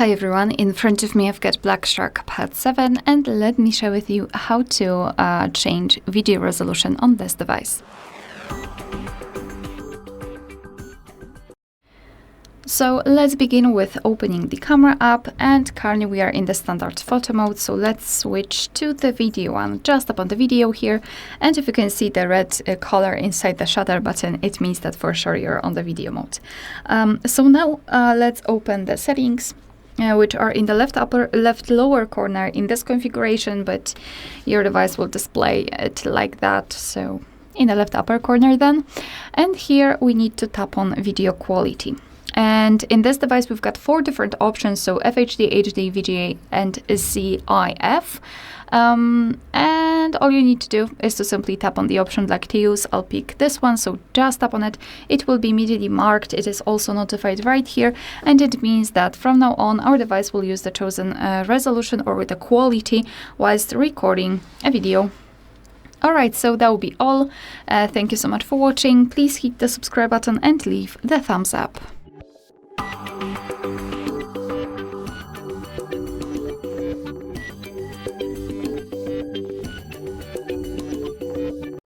Hi everyone, in front of me I've got Black Shark Pad 7 and let me share with you how to change video resolution on this device. So let's begin with opening the camera app, and currently we are in the standard photo mode, so let's switch to the video one, just upon the video here, and if you can see the red color inside the shutter button, it means that for sure you're on the video mode. So now let's open the settings, which are in the left lower corner in this configuration, but your device will display it like that, so in the left upper corner then. And here we need to tap on video quality. And in this device we've got 4 different options, so FHD, HD, VGA and CIF. And all you need to do is to simply tap on the option like to use. I'll pick this one, so just tap on it. It will be immediately marked. It is also notified right here, and it means that from now on our device will use the chosen resolution or with the quality whilst recording a video. Alright, so that will be all. Thank you so much for watching. Please hit the subscribe button and leave the thumbs up.